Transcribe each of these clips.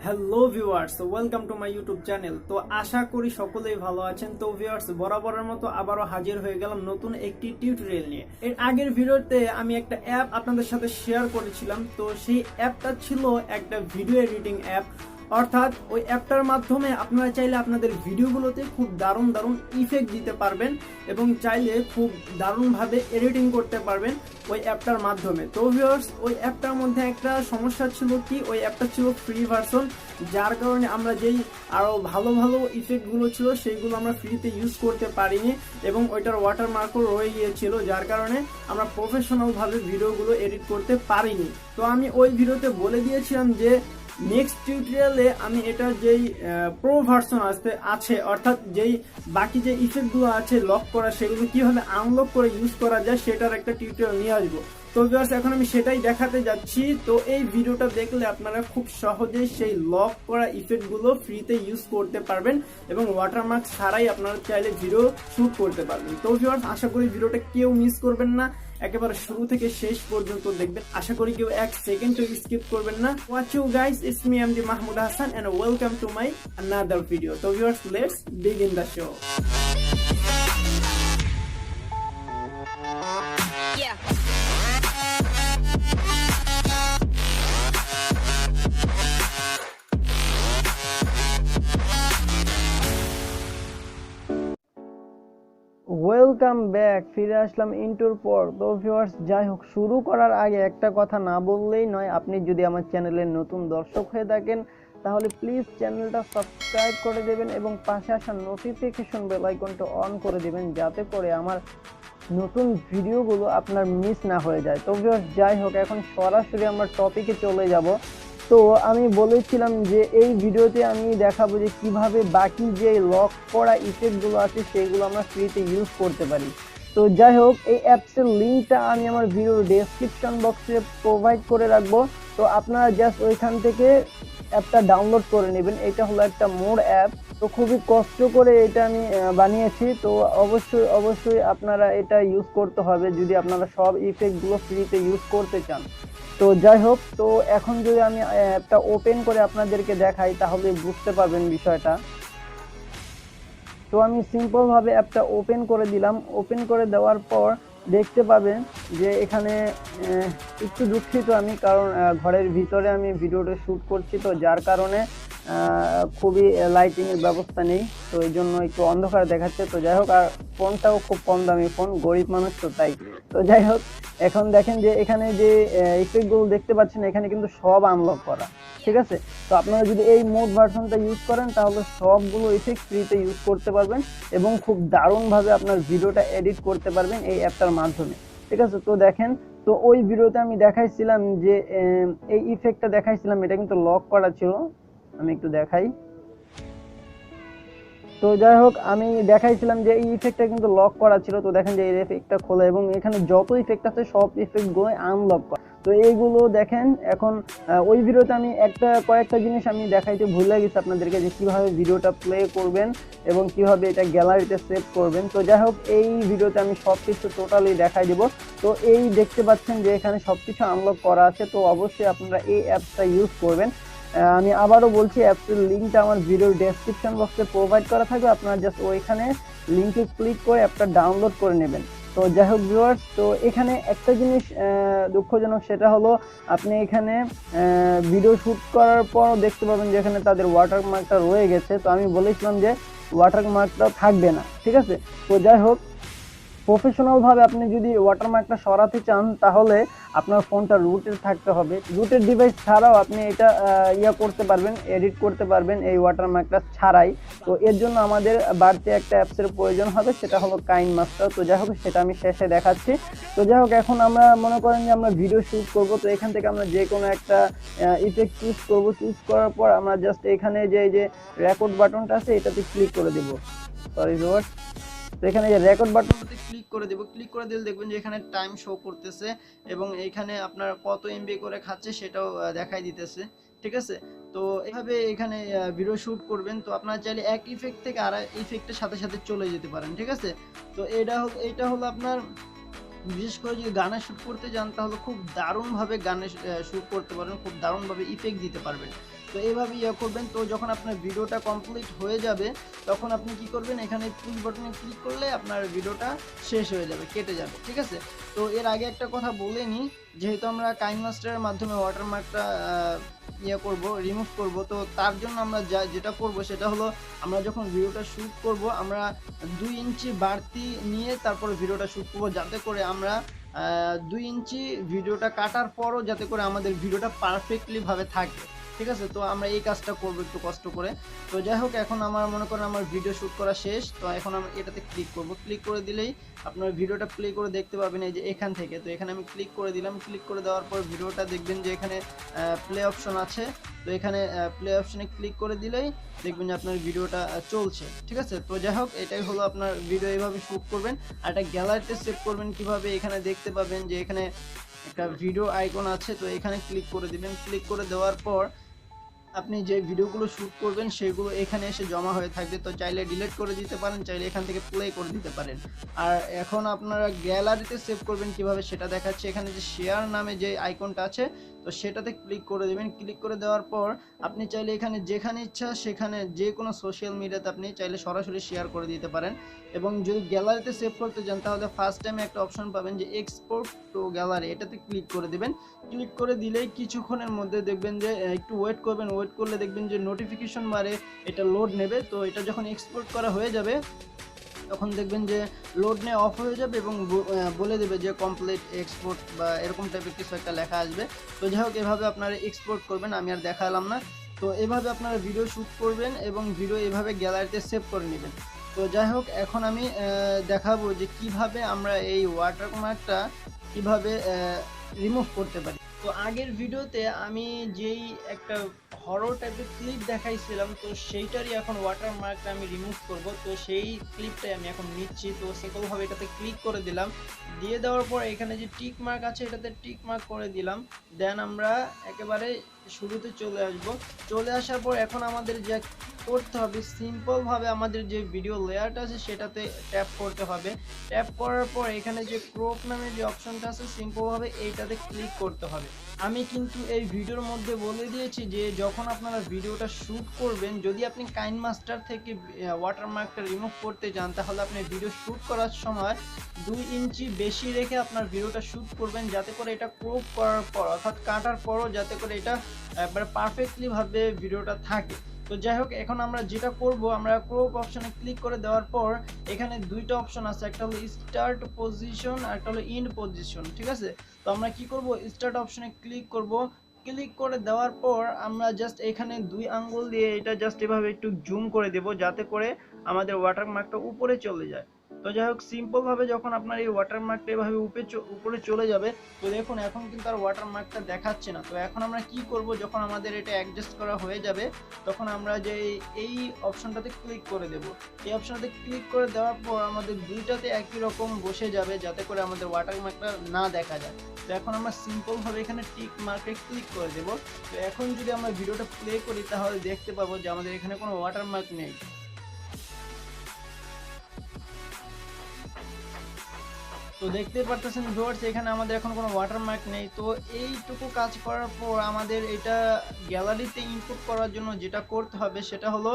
Hello viewers, welcome to my YouTube channel. তো আশা করি সকলেই ভালো আছেন। তো ভিউয়ার্স, বরাবরের মতো আবারও হাজির হয়ে গেলাম নতুন একটি টিউটোরিয়াল নিয়ে। এর আগের ভিডিওতে আমি একটা অ্যাপ আপনাদের সাথে শেয়ার করেছিলাম। তো সেই অ্যাপটা ছিল একটা ভিডিও এডিটিং অ্যাপ, অর্থাৎ ওই অ্যাপটার মাধ্যমে আপনারা চাইলে আপনাদের ভিডিওগুলোতে খুব দারুণ দারুণ ইফেক্ট দিতে পারবেন এবং চাইলে খুব দারুণভাবে এডিটিং করতে পারবেন ওই অ্যাপটার মাধ্যমে। তো ভিউয়ার্স, ওই অ্যাপটার মধ্যে একটা সমস্যা ছিল কি, ওই অ্যাপটা ছিল ফ্রি ভার্সন, যার কারণে আমরা যেই আরো ভালো ভালো ইফেক্টগুলো ছিল সেইগুলো আমরা ফ্রিতে ইউজ করতে পারিনি এবং ওইটার ওয়াটারমার্কও রয়ে গিয়েছিল, যার কারণে আমরা প্রফেশনাল ভাবে ভিডিওগুলো এডিট করতে পারিনি। তো আমি ওই ভিডিওতে বলে দিয়েছিলাম যে নেক্সট টিউটোরিয়ালে আমি এটার যেই প্রো ভার্সন আছে, অর্থাৎ যেই বাকি যে ইফেক্টগুলো আছে লক করা, সেগুলো কিভাবে আনলক করে ইউজ করা যায় সেটার একটা টিউটোরিয়াল নিয়ে আসবো। তো ভিউয়ার্স, এখন আমি সেটাই দেখাতে যাচ্ছি। তো এই ভিডিওটা দেখলে আপনারা খুব সহজেই সেই লক করা ইফেক্টগুলো ফ্রিতে ইউজ করতে পারবেন এবং ওয়াটারমার্ক ছাড়াই আপনারা চাইলে ভিডিও শুট করতে পারবেন। তো ভিউয়ার্স, আশা করি ভিডিওটা কেউ মিস করবেন না, একেবারে শুরু থেকে শেষ পর্যন্ত দেখবেন। আশা করি কেউ এক সেকেন্ডও স্কিপ করবেন না। What's up guys, it's me MD Mahmud Hasan and welcome to my another video. তো viewers, let's begin the show. Welcome back, ফিরে আসলাম ইন্ট্রোর পর। তো ভিউয়ার্স, যাই হোক, শুরু করার আগে একটা কথা না বললেই নয়। আপনি যদি আমার চ্যানেলের নতুন দর্শক হয়ে থাকেন তাহলে প্লিজ চ্যানেলটা সাবস্ক্রাইব করে দেবেন এবং পাশে আসা নোটিফিকেশন বেল আইকনটা অন করে দেবেন, যাতে করে আমার নতুন ভিডিওগুলো আপনার মিস না হয়ে যায়। তো ভিউয়ার্স, যাই হোক, এখন সরাসরি আমরা টপিকে চলে যাব। তো আমি বলেছিলাম যে এই ভিডিওতে আমি দেখাবো যে কিভাবে বাকি যে লক করা ইফেক্টগুলো আছে সেগুলো আমরা ফ্রিতে ইউজ করতে পারি। তো যাই হোক, এই অ্যাপসের লিঙ্কটা আমি আমার ভিডিওর ডেসক্রিপশন বক্সে প্রোভাইড করে রাখবো। তো আপনারা জাস্ট ওইখান থেকে অ্যাপটা ডাউনলোড করে নেবেন। এটা হলো একটা মোর অ্যাপ। তো খুবই কষ্ট করে এটা আমি বানিয়েছি। তো অবশ্যই আপনারা এটা ইউজ করতে হবে যদি আপনারা সব ইফেক্টগুলো ফ্রিতে ইউজ করতে চান। তো যাই হোক, তো এখন যদি আমি অ্যাপটা ওপেন করে আপনাদেরকে দেখাই তাহলে বুঝতে পারবেন বিষয়টা। তো আমি সিম্পল ভাবে অ্যাপটা ওপেন করে দিলাম। ওপেন করে দেওয়ার পর দেখতে পাবেন যে এখানে একটু দুঃখিত আমি, কারণ ঘরের ভিতরে আমি ভিডিওটা শ্যুট করছি, তো যার কারণে খুবই লাইটিং এর ব্যবস্থা নেই, তো এই জন্য একটু অন্ধকার দেখাচ্ছে। তো যাই হোক, আর ফোনটাও খুব কম দামি ফোন, গরিব মানুষ তো তাই। তো যাই হোক, এখন দেখেন যে এখানে যে ইফেক্টগুলো দেখতে পাচ্ছেন এখানে কিন্তু সব আনলক করা, ঠিক আছে। তো আপনারা যদি এই মোড ভার্সনটা ইউজ করেন তাহলে সবগুলো ইফেক্ট ফ্রিতে ইউজ করতে পারবেন এবং খুব দারুণভাবে আপনার ভিডিওটা এডিট করতে পারবেন এই অ্যাপটার মাধ্যমে, ঠিক আছে। তো দেখেন, তো ওই ভিডিওতে আমি দেখাইছিলাম যে এই ইফেক্টটা দেখাইছিলাম, এটা কিন্তু লক করা ছিল। আমি একটু দেখাই। তো যাই হোক, আমি দেখাইছিলাম যে এই ইফেক্টটা কিন্তু লক করা ছিল। তো দেখেন যে এই ইফেক্টটা খোলা এবং এখানে যত ইফেক্ট আছে সব ইফেক্টগুলো আনলক করা। তো এইগুলো দেখেন। এখন ওই ভিডিওতে আমি কয়েকটা জিনিস আমি দেখাইতে ভুলে গেছি আপনাদেরকে, যে কিভাবে ভিডিওটা প্লে করবেন এবং কিভাবে এটা গ্যালারিতে সেভ করবেন। তো যাই হোক, এই ভিডিওতে আমি সবকিছু টোটালি দেখাই দেব। তো এই দেখতে পাচ্ছেন যে এখানে সবকিছু আনলক করা আছে। তো অবশ্যই আপনারা এই অ্যাপসটা ইউজ করবেন। আমি আবারও বলছি, অ্যাপসের লিঙ্কটা আমার ভিডিওর ডেসক্রিপশন বক্সে প্রোভাইড করা থাকবে। আপনারা জাস্ট ওইখানে লিঙ্কে ক্লিক করে অ্যাপটা ডাউনলোড করে নেবেন। তো যাই হোক ভিউয়ার্স, তো এখানে একটা জিনিস দুঃখজনক, সেটা হলো আপনি এখানে ভিডিও শ্যুট করার পর দেখতে পাবেন যে এখানে তাদের ওয়াটারমার্কটা রয়ে গেছে। তো আমি বলেছিলাম যে ওয়াটারমার্কটা থাকবে না, ঠিক আছে। তো যাই হোক, প্রফেশনাল ভাবে আপনি যদি ওয়াটারমার্কটা সরাতে চান তাহলে আপনার ফোনটা রুটে থাকতে হবে। রুটের ডিভাইস ছাড়াও আপনি এটা করতে পারবেন, এডিট করতে পারবেন এই ওয়াটারমার্কটা ছাড়াই। তো এর জন্য আমাদের বাড়তি একটা অ্যাপসের প্রয়োজন হবে, সেটা হলো কাইনমাস্টার। তো যাই হোক, সেটা আমি শেষে দেখাচ্ছি। তো যাই হোক, এখন আমরা মনে করেন যে আমরা ভিডিও শ্যুট করব। তো এখান থেকে আমরা যে কোনো একটা ইফেক্ট চুজ করব। চুজ করার পর আমরা জাস্ট এখানে যে রেকর্ড বাটনটা আছে এটাতে ক্লিক করে দেব। সরি ভিউয়ার্স, তো এখানে যে রেকর্ড বাটনটাতে ক্লিক করে দেব। ক্লিক করে দিলে দেখবেন যে এখানে টাইম শো করতেছে এবং এখানে আপনার কত এমবি করে খাচ্ছে সেটাও দেখাই দিতেছে, ঠিক আছে। তো এভাবে এখানে ভিডিও শুট করবেন। তো আপনারা চাইলে এক ইফেক্ট থেকে আর ইফেক্টের সাথে সাথে চলে যেতে পারেন, ঠিক আছে। তো এটা হলো আপনার, বিশেষ করে যদি গানে শ্যুট করতে যান তাহলে খুব দারুণভাবে গানে শ্যুট করতে পারবেন, খুব দারুণভাবে ইফেক্ট দিতে পারবেন। তো এইভাবে করবেন। তো যখন আপনার ভিডিওটা কমপ্লিট হয়ে যাবে তখন আপনি কি করবেন, এখানে পুশ বাটনে ক্লিক করলে আপনার ভিডিওটা শেষ হয়ে যাবে, কেটে যাবে, ঠিক আছে। তো এর আগে একটা কথা বলে নিই, যেহেতু আমরা কাইনমাস্টারের মাধ্যমে ওয়াটারমার্কটা করব, রিমুভ করব, তো তার জন্য আমরা যেটা করব সেটা হলো, আমরা যখন ভিডিওটা শ্যুট করব আমরা 2 ইঞ্চি বাড়তি নিয়ে তারপরে ভিডিওটা শ্যুট করব, যাতে করে আমরা 2 ইঞ্চি ভিডিওটা কাটার পরও যাতে করে আমাদের ভিডিওটা পারফেক্টলি ভাবে থাকে, ঠিক আছে। তো আমরা এই কাজটা করব একটু কষ্ট করে। তো যাই হোক, এখন আমার মনে করেন আমার ভিডিও শ্যুট করা শেষ। তো এখন আমি এটাতে ক্লিক করব, ক্লিক করে দিলেই আপনার ভিডিওটা প্লে করে দেখতে পাবেন এই যে এখান থেকে। তো এখানে আমি ক্লিক করে দিলাম, ক্লিক করে দেওয়ার পর ভিডিওটা দেখবেন যে এখানে প্লে অপশন আছে। তো এখানে প্লে অপশনে ক্লিক করে দিলেই দেখবেন যে আপনার ভিডিওটা চলছে, ঠিক আছে। তো যাই হোক, এটাই হলো আপনার ভিডিও, এইভাবে শ্যুট করবেন। আর এটা গ্যালারিতে সেভ করবেন কিভাবে, এখানে দেখতে পাবেন যে এখানে একটা ভিডিও আইকন আছে। তো এখানে ক্লিক করে দিবেন, ক্লিক করে দেওয়ার পর আপনি যে ভিডিওগুলো শ্যুট করবেন সেগুলো এখানে এসে জমা হয়ে থাকবে। তো চাইলে ডিলিট করে দিতে পারেন, চাইলে এখান থেকে প্লে করে দিতে পারেন। আর এখন আপনারা গ্যালারিতে সেভ করবেন কিভাবে সেটা দেখাচ্ছে। এখানে যে শেয়ার নামে যে আইকনটা আছে, তো সেটাতে ক্লিক করে দেবেন। ক্লিক করে দেওয়ার পর আপনি চাইলে এখানে যেখানে ইচ্ছা সেখানে যে কোনো সোশ্যাল মিডিয়াতে আপনি চাইলে সরাসরি শেয়ার করে দিতে পারেন। এবং যদি গ্যালারিতে সেভ করতে চান তাহলে ফার্স্ট টাইমে একটা অপশন পাবেন যে এক্সপোর্ট টু গ্যালারি, এটাতে ক্লিক করে দেবেন। ক্লিক করে দিলেই কিছুক্ষণের মধ্যে দেখবেন যে একটু ওয়েট করবেন, ওয়েট করলে দেখবেন যে নোটিফিকেশন বারে এটা লোড নেবে। তো এটা যখন এক্সপোর্ট করা হয়ে যাবে তখন দেখবেন যে লোড নিয়ে অফ হয়ে যাবে এবং বলে দেবে যে কমপ্লিট এক্সপোর্ট বা এরকম টাইপের কিছু একটা লেখা আসবে। তো যাই হোক, এভাবে আপনারা এক্সপোর্ট করবেন, আমি আর দেখালাম না। তো এভাবে আপনারা ভিডিও শ্যুট করবেন এবং ভিডিও এভাবে গ্যালারিতে সেভ করে নেবেন। তো যাই হোক, এখন আমি দেখাবো যে কিভাবে আমরা এই ওয়াটারমার্কটা কিভাবে রিমুভ করতে পারি। তো আগের ভিডিওতে আমি যেই একটা হরর টাইপের ক্লিপ দেখাইছিলাম, তো সেইটারই এখন ওয়াটারমার্কটা আমি রিমুভ করব। তো সেই ক্লিপটাই আমি এখন নিচ্ছি। তো সিম্পলভাবে এটাতে ক্লিক করে দিলাম, দিয়ে দেওয়ার পর এখানে যে টিক মার্ক আছে এটাতে টিক মার্ক করে দিলাম। দেন আমরা একেবারে শুরুতে চলে আসব। চলে আসার পর এখন আমাদের যা করতে হবে, সিম্পলভাবে আমাদের যে ভিডিও লেয়ারটা আছে সেটাতে ট্যাপ করতে হবে। ট্যাপ করার পর এখানে যে ক্রপ নামে যে অপশনটা আছে সিম্পলভাবে এইটাতে ক্লিক করতে হবে। আমি কিন্তু এই ভিডিওর মধ্যে বলে দিয়েছি যে যখন আপনারা ভিডিওটা শ্যুট করবেন, যদি আপনি কাইনমাস্টার থেকে ওয়াটারমার্কটা রিমুভ করতে চান তাহলে আপনি ভিডিও শ্যুট করার সময় 2 ইঞ্চি বেশি রেখে আপনার ভিডিওটা শ্যুট করবেন, যাতে করে এটা ক্রপ করার পর অর্থাৎ কাটার পরও যাতে করে এটা একবারে পারফেক্টলি ভাবে ভিডিওটা থাকে। তো যাই হোক, এখন আমরা যেটা করব, আমরা ক্রপ অপশনে ক্লিক করে দেওয়ার পর এখানে দুইটা অপশন আছে, একটা হলো স্টার্ট পজিশন আর একটা হলো এন্ড পজিশন, ঠিক আছে। তো আমরা কি করব, স্টার্ট অপশনে ক্লিক করব। ক্লিক করে দেওয়ার পর আমরা জাস্ট এখানে 2 আঙ্গুল দিয়ে এটা জাস্ট এভাবে একটু জুম করে দেব, যাতে করে আমাদের ওয়াটারমার্কটা উপরে চলে যায়। তো যাই হোক, সিম্পল ভাবে যখন আপনার এই ওয়াটারমার্কটা এভাবে উপরে চলে যাবে, তো দেখুন এখন কিন্তু আর ওয়াটারমার্কটা দেখাচ্ছে না। তো এখন আমরা কি করব, যখন আমাদের এটা অ্যাডজাস্ট করা হয়ে যাবে তখন আমরা যে এই অপশনটাতে ক্লিক করে দেব। এই অপশনটাতে ক্লিক করে দেওয়ার পর আমাদের দুইটাতে একই রকম বসে যাবে, যাতে করে আমাদের ওয়াটারমার্কটা না দেখা যায়। তো এখন আমরা সিম্পল ভাবে এখানে টিক মার্কে ক্লিক করে দেব। তো এখন যদি আমরা ভিডিওটা প্লে করি তাহলে দেখতে পাবো যে আমাদের এখানে কোনো ওয়াটারমার্ক নেই। তো দেখতে পারতেছেন ভিউয়ার্স, এখানে আমাদের এখন কোনো ওয়াটারমার্ক নেই। তো এইটুকু কাজ করার পর আমাদের এটা গ্যালারিতে ইনপুট করার জন্য যেটা করতে হবে সেটা হলো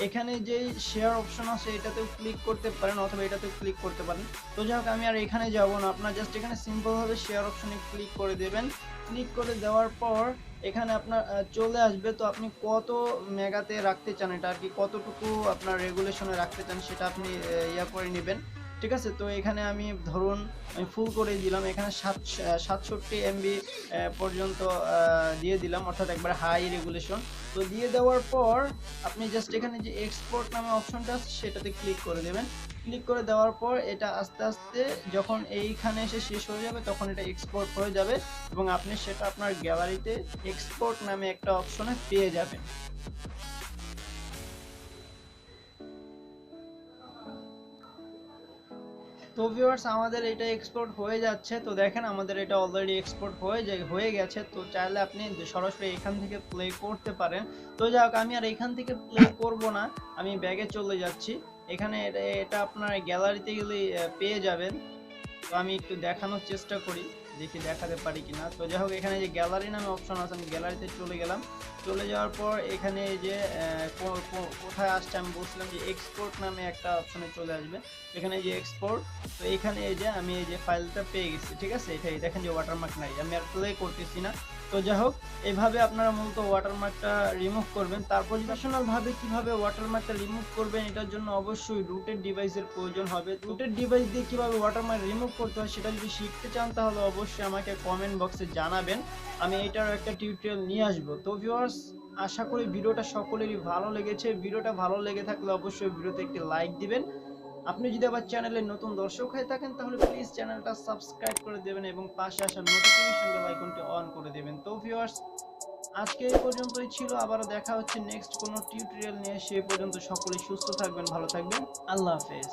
এখানে যে শেয়ার অপশন আছে এটাতেও ক্লিক করতে পারেন অথবা এটাতেও ক্লিক করতে পারেন। তো যাই হোক, আমি আর এখানে যাব না, আপনার জাস্ট এখানে সিম্পলভাবে শেয়ার অপশনে ক্লিক করে দেবেন। ক্লিক করে দেওয়ার পর এখানে আপনার চলে আসবে। তো আপনি কত মেগাতে রাখতে চান, এটা আর কি কতটুকু আপনার রেগুলেশনে রাখতে চান সেটা আপনি করে নেবেন, ঠিক আছে। তো এখানে আমি ধরুন আমি ফুল করে দিলাম, এখানে 67 এমবি পর্যন্ত দিয়ে দিলাম, অর্থাৎ একবার হাই রেগুলেশন। তো দিয়ে দেওয়ার পর আপনি জাস্ট এখানে যে এক্সপোর্ট নামে অপশনটা আছে সেটাতে ক্লিক করে দেবেন। ক্লিক করে দেওয়ার পর এটা আস্তে আস্তে যখন এইখানে এসে শেষ হয়ে যাবে তখন এটা এক্সপোর্ট হয়ে যাবে এবং আপনি সেটা আপনার গ্যালারিতে এক্সপোর্ট নামে একটা অপশনে পেয়ে যাবেন। তো ভিউয়ার্স, আমাদের এটা এক্সপোর্ট হয়ে যাচ্ছে। তো দেখেন আমাদের এটা অলরেডি এক্সপোর্ট হয়ে গেছে। তো চাইলে আপনি সরাসরি এখান থেকে প্লে করতে পারেন। তো যাই হোক, আমি আর এখান থেকে প্লে করব না, আমি ব্যাগে চলে যাচ্ছি। এখানে এটা আপনার গ্যালারিতে গেলে পেয়ে যাবেন। তো আমি একটু দেখানোর চেষ্টা করি দেখি দেখাতে পারি কিনা। তো যাই হোক, এখানে যে গ্যালারি নামে অপশন আছে, আমি গ্যালারিতে চলে গেলাম। চলে যাওয়ার পর এখানে যে কোথায় আসছে আমি বলছিলাম যে এক্সপোর্ট নামে একটা অপশনে চলে আসবে। এখানে যে এক্সপোর্ট, তো এখানে এই যে আমি এই যে ফাইলটা পেয়ে গেছি, ঠিক আছে। এটাই দেখেন যে ওয়াটারমার্ক নাই, আমি আর প্লে করতেছি না। তো যাই হোক, এইভাবে আপনারা মূলত ওয়াটারমার্কটা রিমুভ করবেন। তারপর প্রফেশনাল ভাবে কিভাবে ওয়াটারমার্কটা রিমুভ করবেন, এটার জন্য অবশ্যই রুটেড ডিভাইসের প্রয়োজন হবে। রুটেড ডিভাইস দিয়ে কিভাবে ওয়াটারমার্ক রিমুভ করতে হয় সেটা যদি শিখতে চান তাহলে অবশ্যই আমাকে কমেন্ট বক্সে জানাবেন, আমি এটারও একটা টিউটোরিয়াল নিয়ে আসবো। তো ভিউয়ার্স, আশা করি ভিডিওটা সকলেরই ভালো লেগেছে। ভিডিওটা ভালো লেগে থাকলে অবশ্যই ভিডিওতে একটি লাইক দিবেন। আপনি যদি আবার চ্যানেলের নতুন দর্শক হয়ে থাকেন তাহলে প্লিজ চ্যানেলটা সাবস্ক্রাইব করে দেবেন এবং পাশে আসা নোটিফিকেশন বেল আইকনটি অন করে দেবেন। তো ভিউয়ার্স, আজকে এই পর্যন্তই ছিল। আবারও দেখা হচ্ছে নেক্সট কোনো টিউটোরিয়াল নিয়ে। সেই পর্যন্ত সকলেই সুস্থ থাকবেন, ভালো থাকবেন। আল্লাহ হাফেজ।